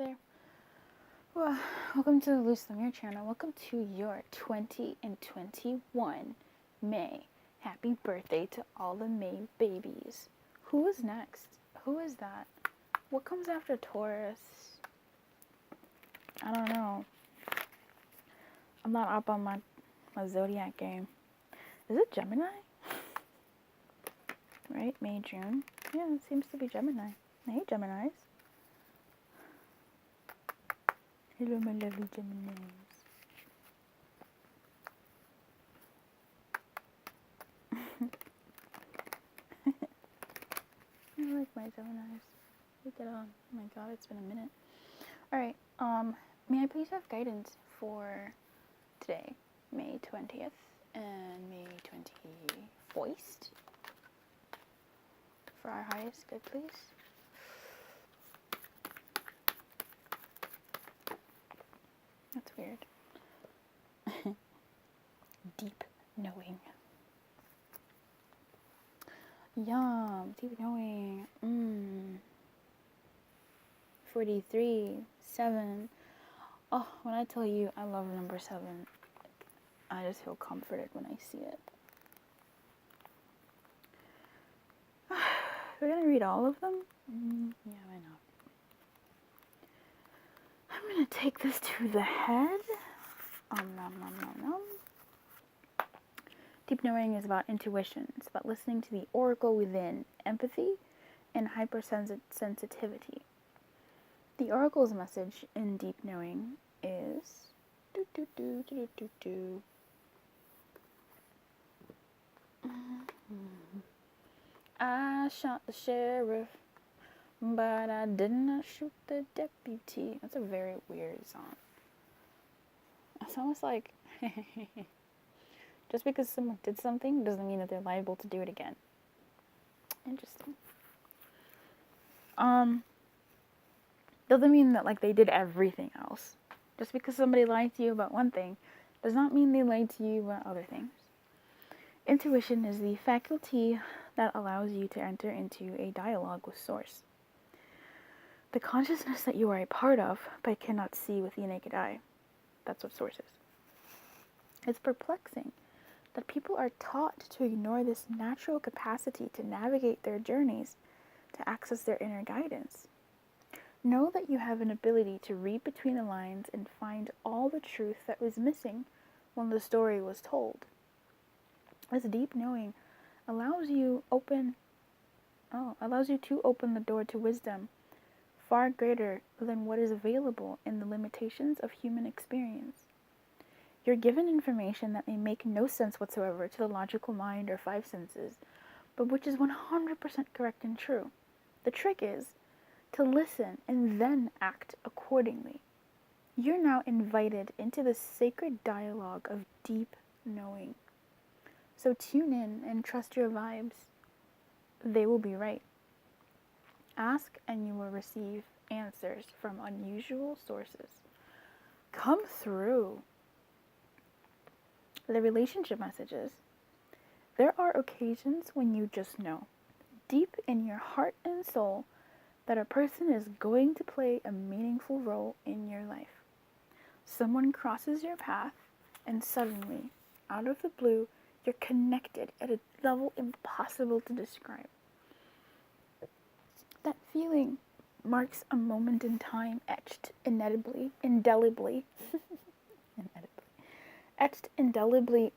There. Well, welcome to the Loose Lumiere channel. Welcome to your 20 and 21 May. Happy birthday to all the May babies. Who is next? Who is that? What comes after Taurus? I don't know. I'm not up on my zodiac game. Is it Gemini? Right? May, June? Yeah, it seems to be Gemini. I hate Geminis. Hello, my lovely Geminis. I like my Geminis. Look at them. Oh my god, it's been a minute. Alright, may I please have guidance for today, May 20th and May 21st? For our highest good, please. That's weird. Deep knowing. Yum, deep knowing. 43, 7. Oh, when I tell you I love number 7, I just feel comforted when I see it. We're gonna read all of them? Yeah, why not? I'm gonna take this to the head. Deep knowing is about intuition. It's about listening to the oracle within, empathy, and hypersensitivity. The oracle's message in deep knowing is I shot the sheriff, but I did not shoot the deputy. That's a very weird song. It's almost like just because someone did something doesn't mean that they're liable to do it again. Interesting. Doesn't mean that like they did everything else. Just because somebody lied to you about one thing does not mean they lied to you about other things. Intuition is the faculty that allows you to enter into a dialogue with Source. The consciousness that you are a part of but cannot see with the naked eye. That's what Source is. It's perplexing that people are taught to ignore this natural capacity to navigate their journeys, to access their inner guidance. Know that you have an ability to read between the lines and find all the truth that was missing when the story was told. This deep knowing allows you to open the door to wisdom far greater than what is available in the limitations of human experience. You're given information that may make no sense whatsoever to the logical mind or five senses, but which is 100% correct and true. The trick is to listen and then act accordingly. You're now invited into the sacred dialogue of deep knowing. So tune in and trust your vibes. They will be right. Ask and you will receive answers from unusual sources. Come through. The relationship messages. There are occasions when you just know, deep in your heart and soul, that a person is going to play a meaningful role in your life. Someone crosses your path, and suddenly, out of the blue, you're connected at a level impossible to describe. That feeling marks a moment in time etched indelibly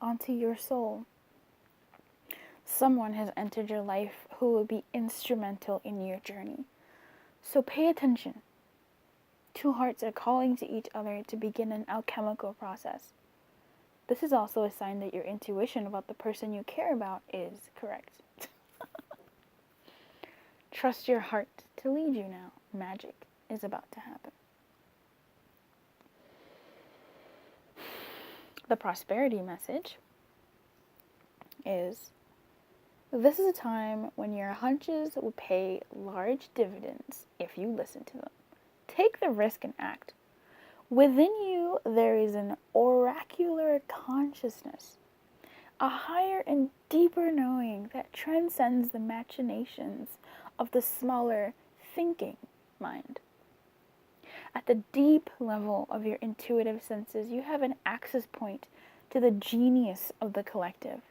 onto your soul. Someone has entered your life who will be instrumental in your journey. So pay attention. Two hearts are calling to each other to begin an alchemical process. This is also a sign that your intuition about the person you care about is correct. Trust your heart to lead you now. Magic is about to happen. The prosperity message is, this is a time when your hunches will pay large dividends if you listen to them. Take the risk and act. Within you, there is an oracular consciousness, a higher and deeper knowing that transcends the machinations of the smaller thinking mind. the deep level of your intuitive senses, you have an access point to the genius of the collective.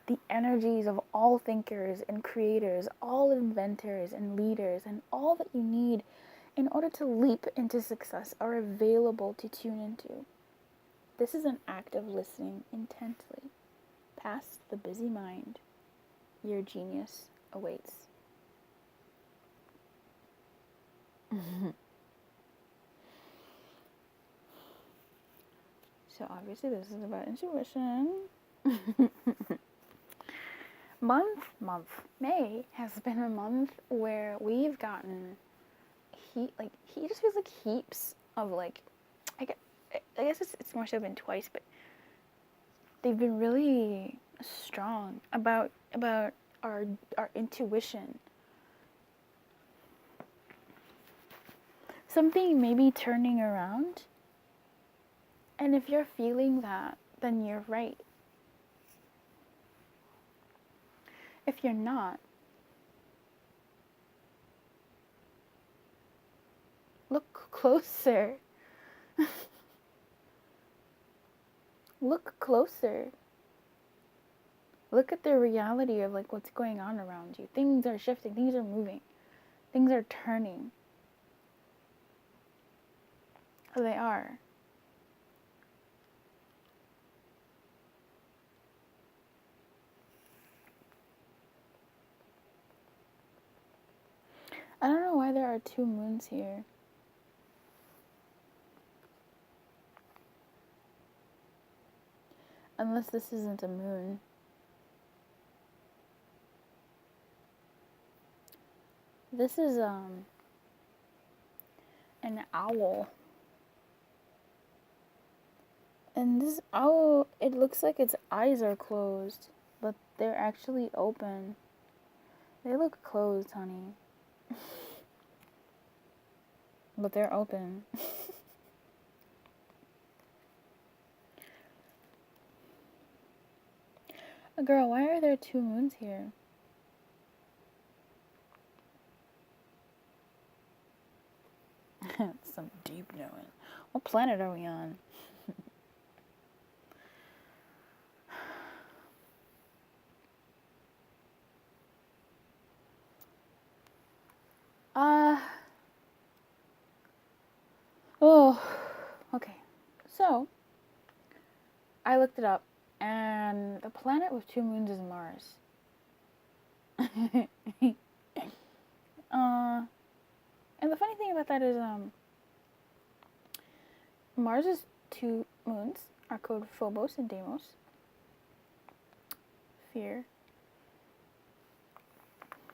The energies of all thinkers and creators, all inventors and leaders, and all that you need in order to leap into success are available to tune into. This is an act of listening intently. Past the busy mind, your genius awaits. So obviously this is about intuition. May has been a month where we've gotten he just feels like heaps of like, I guess it's more so been twice, but they've been really strong about our intuition. Something maybe turning around, and if you're feeling that, then you're right. If you're not, look closer. Look closer. Look at the reality of like what's going on around you. Things are shifting, things are moving, things are turning. They are. I don't know why there are 2 moons here. Unless this isn't a moon. This is an owl. And this owl, it looks like its eyes are closed, but they're actually open. They look closed, honey. But they're open. Girl, why are there 2 moons here? Some deep knowing. What planet are we on? Oh, okay. So, I looked it up, and the planet with 2 moons is Mars. And the funny thing about that is, Mars's 2 moons are called Phobos and Deimos. Fear.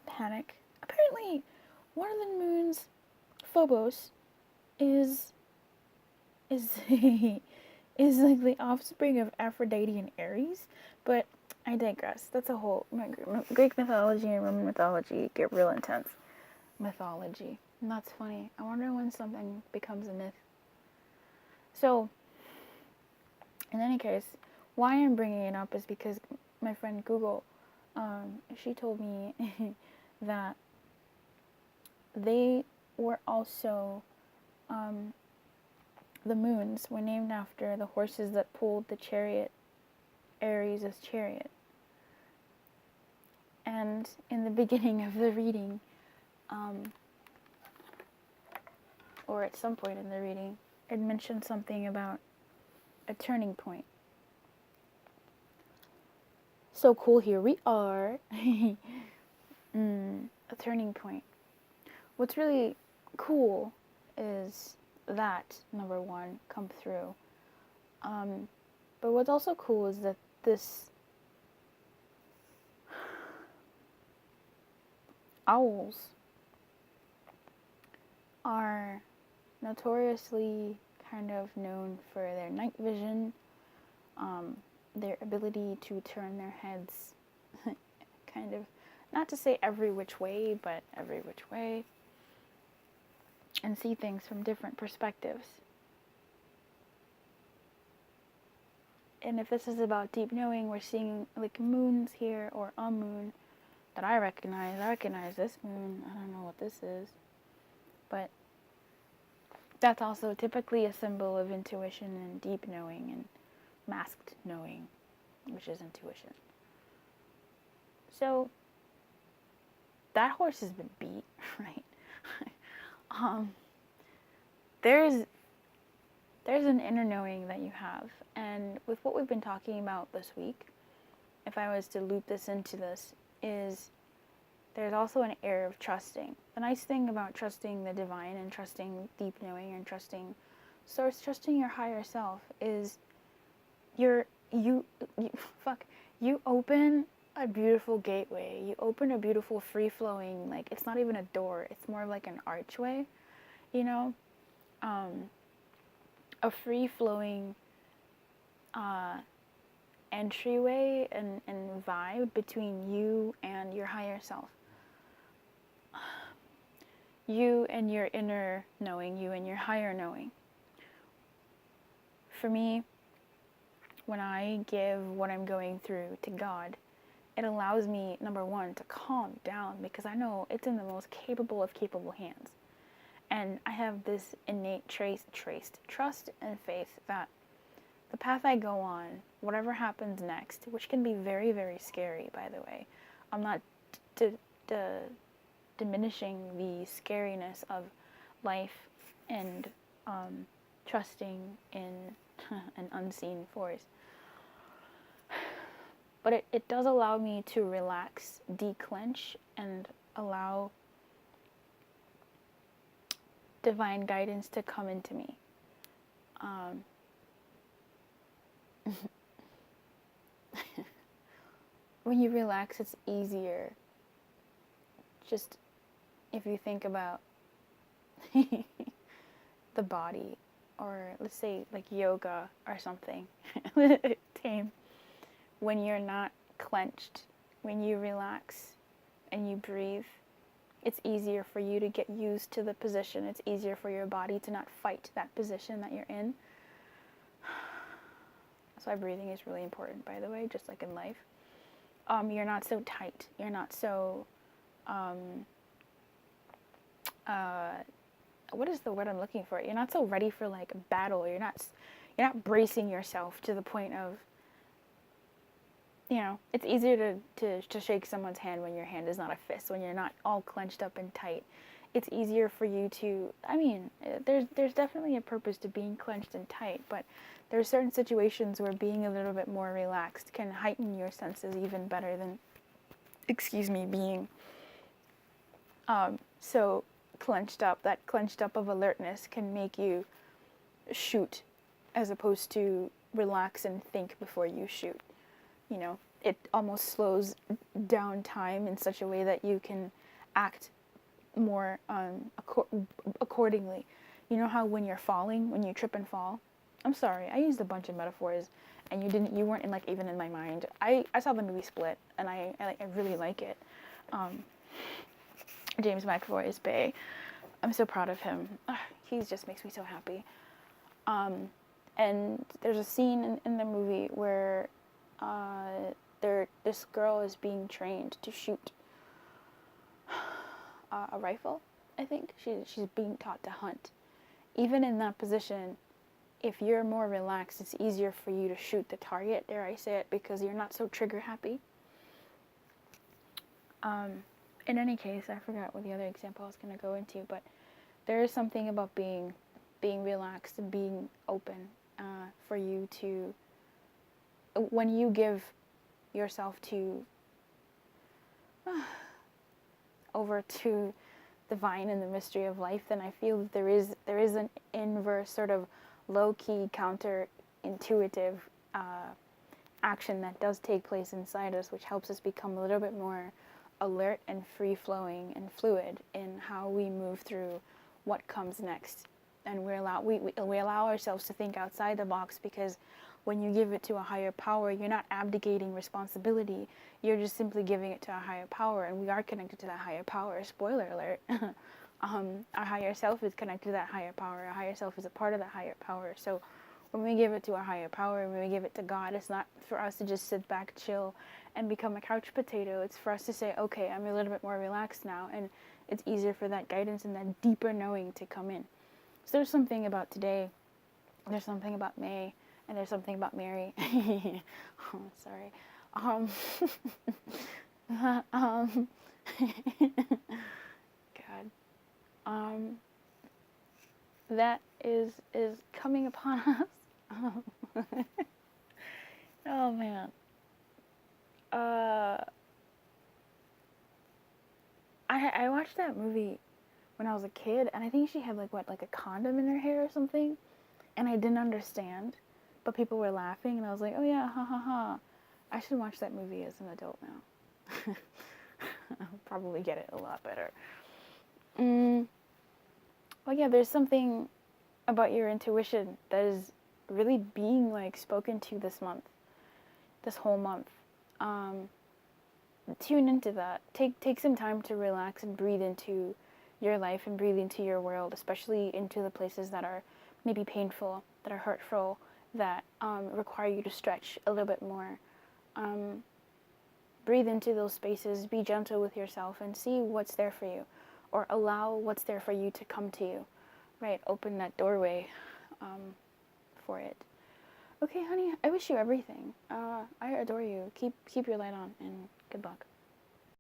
Panic. Apparently, one of the moons, Phobos, is is like the offspring of Aphrodite and Ares, but I digress. That's a whole Greek mythology and Roman mythology get real intense. Mythology. And that's funny. I wonder when something becomes a myth. So, in any case, why I'm bringing it up is because my friend Google, she told me that they were also, the moons were named after the horses that pulled the chariot, Ares' chariot. And in the beginning of the reading, or at some point in the reading, it mentioned something about a turning point. So cool, here we are. A turning point. What's really cool is that, number one, come through. But what's also cool is that this owls are notoriously kind of known for their night vision, their ability to turn their heads kind of, not to say every which way, but every which way, and see things from different perspectives. And if this is about deep knowing, we're seeing like moons here, or a moon that I recognize. I recognize this moon. I don't know what this is, but that's also typically a symbol of intuition and deep knowing and masked knowing, which is intuition. So that horse has been beat, right? There's an inner knowing that you have, and with what we've been talking about this week, if I was to loop this into this, is there's also an air of trusting. The nice thing about trusting the divine and trusting deep knowing and trusting source, trusting your higher self, is you open a beautiful gateway. You open a beautiful free-flowing, like, it's not even a door, it's more like an archway, you know? A free-flowing entryway and vibe between you and your higher self. You and your inner knowing, you and your higher knowing. For me, when I give what I'm going through to God, it allows me, number one, to calm down, because I know it's in the most capable of capable hands. And I have this innate trust and faith that the path I go on, whatever happens next, which can be very, very scary, by the way. I'm not diminishing the scariness of life and trusting in an unseen force. But it does allow me to relax, declench, and allow divine guidance to come into me. When you relax, it's easier. Just if you think about the body, or let's say like yoga or something tame. When you're not clenched, when you relax and you breathe, it's easier for you to get used to the position. It's easier for your body to not fight that position that you're in. That's why breathing is really important, by the way, just like in life. You're not so tight. You're not so, what is the word I'm looking for? You're not so ready for like a battle. You're not bracing yourself to the point of, you know, it's easier to shake someone's hand when your hand is not a fist, when you're not all clenched up and tight. It's easier for you to, I mean, there's definitely a purpose to being clenched and tight, but there's certain situations where being a little bit more relaxed can heighten your senses even better than, being so clenched up. That clenched up of alertness can make you shoot as opposed to relax and think before you shoot. You know, it almost slows down time in such a way that you can act more accordingly. You know how when you're falling, when you trip and fall? I'm sorry, I used a bunch of metaphors, and you weren't in, like, even in my mind. I saw the movie Split, and I really like it. James McAvoy is bae. I'm so proud of him. He just makes me so happy. And there's a scene in the movie where this girl is being trained to shoot a rifle, I think. She's being taught to hunt. Even in that position, if you're more relaxed, it's easier for you to shoot the target, dare I say it, because you're not so trigger happy. In any case, I forgot what the other example I was going to go into, but there is something about being relaxed and being open for you to, when you give yourself to over to divine and the mystery of life, then I feel that there is an inverse sort of low-key counter-intuitive action that does take place inside us, which helps us become a little bit more alert and free-flowing and fluid in how we move through what comes next. And we allow ourselves to think outside the box, because when you give it to a higher power, you're not abdicating responsibility. You're just simply giving it to a higher power, and we are connected to that higher power. Spoiler alert. Our higher self is connected to that higher power. Our higher self is a part of that higher power. So when we give it to a higher power, when we give it to God, it's not for us to just sit back, chill, and become a couch potato. It's for us to say, okay, I'm a little bit more relaxed now, and it's easier for that guidance and that deeper knowing to come in. So there's something about today, there's something about May, and there's something about Mary. Oh, sorry. Um, um, God. That is coming upon us. Oh man. Uh, I watched that movie when I was a kid, and I think she had like a condom in her hair or something, and I didn't understand, but people were laughing, and I was like, oh yeah, ha ha ha. I should watch that movie as an adult now. I'll probably get it a lot better. Well, yeah, there's something about your intuition that is really being like spoken to this month, this whole month. Um, Tune into that. Take some time to relax and breathe into your life and breathe into your world, especially into the places that are maybe painful, that are hurtful, that require you to stretch a little bit more. Breathe into those spaces, be gentle with yourself, and see what's there for you, or allow what's there for you to come to you, right? Open that doorway for it. Okay, honey, I wish you everything. I adore you. Keep your light on, and good luck.